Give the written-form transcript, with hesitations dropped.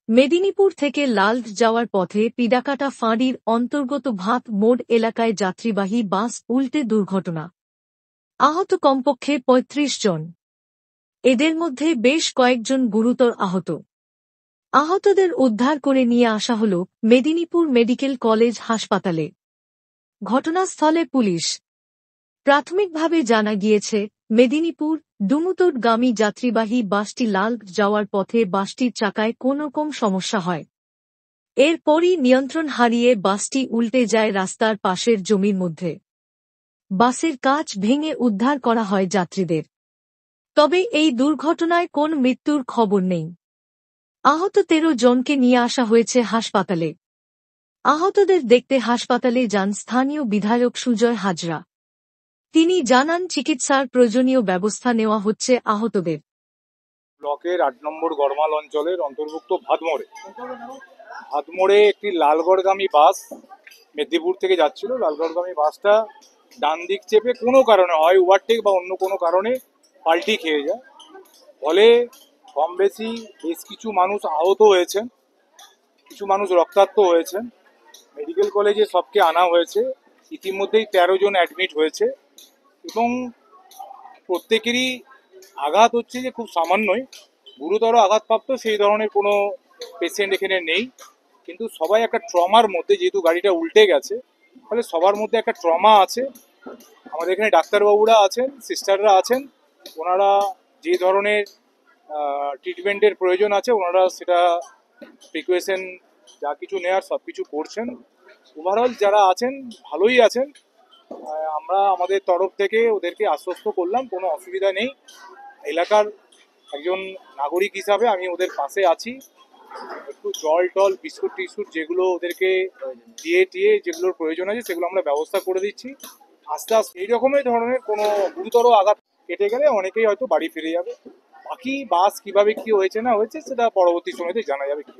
মেদিনীপুর থেকে লালট যাওয়ার পথে পিডাকাটা ফাঁড়ির অন্তর্গত ভাত মোড় এলাকায় যাত্রীবাহী বাস উল্টে দুর্ঘটনা। আহত কমপক্ষে ৩৫ জন। এদের মধ্যে বেশ কয়েকজন গুরুতর আহত। আহতদের উদ্ধার করে নিয়ে আসা হল মেদিনীপুর মেডিকেল কলেজ হাসপাতালে। ঘটনাস্থলে পুলিশ। প্রাথমিকভাবে জানা গিয়েছে, মেদিনীপুর ডুমুরটগামী যাত্রীবাহী বাসটি লালট যাওয়ার পথে বাসটির চাকায় কোনোরকম সমস্যা হয়। এরপরই নিয়ন্ত্রণ হারিয়ে বাসটি উল্টে যায় রাস্তার পাশের জমির মধ্যে। বাসের কাচ ভেঙে উদ্ধার করা হয় যাত্রীদের। তবে এই দুর্ঘটনায় কোন মৃত্যুর খবর নেই। আহত ১৩ জনকে নিয়ে আসা হয়েছে হাসপাতালে। আহতদের দেখতে হাসপাতালে যান স্থানীয় বিধায়ক সুজয় হাজরা। তিনি জানান, চিকিৎসার প্রয়োজনীয় ব্যবস্থা নেওয়া হচ্ছে আহতদের। ব্লকের ৮ নম্বর গড়মাল অঞ্চলের অন্তর্ভুক্ত ভাতমোড়ে একটি লালগড়গামী বাস মেদিনীপুর থেকে যাচ্ছিল। লালগড়গামী বাসটা ডান দিক চেপে কোনো কারণে, হয় ওভারটেক বা অন্য কোনো কারণে পাল্টি খেয়ে যায়। ফলে কম বেশি বেশ কিছু মানুষ আহত হয়েছেন, কিছু মানুষ রক্তাক্ত হয়েছেন। মেডিকেল কলেজে সবকে আনা হয়েছে। ইতিমধ্যেই ১৩ জন অ্যাডমিট হয়েছে এবং প্রত্যেকেরই আঘাত হচ্ছে যে খুব সামান্যই, গুরুতর আঘাতপ্রাপ্ত সেই ধরনের কোনো পেশেন্ট এখানে নেই। কিন্তু সবাই একটা ট্রমার মধ্যে, যেহেতু গাড়িটা উল্টে গেছে, ফলে সবার মধ্যে একটা ট্রমা আছে। আমাদের এখানে ডাক্তারবাবুরা আছেন, সিস্টাররা আছেন, ওনারা যে ধরনের ট্রিটমেন্টের প্রয়োজন আছে ওনারা সেটা প্রিকশন যা কিছু নেওয়ার সব কিছু করছেন। ওভারঅল যারা আছেন ভালোই আছেন। আমরা আমাদের তরফ থেকে ওদেরকে আশ্বস্ত করলাম কোনো অসুবিধা নেই। এলাকার একজন নাগরিক হিসাবে আমি ওদের পাশে আছি। একটু জল টল বিস্কুট টিস্কুট যেগুলো ওদেরকে দিয়ে যেগুলোর প্রয়োজন আছে সেগুলো আমরা ব্যবস্থা করে দিচ্ছি। আস্তে আস্তে এই রকমের ধরনের কোনো গুরুতর আঘাত কেটে গেলে অনেকেই হয়তো বাড়ি ফিরে যাবে। বাকি বাস কিভাবে কি হয়েছে না হয়েছে সেটা পরবর্তী সময়তে জানা যাবে কি।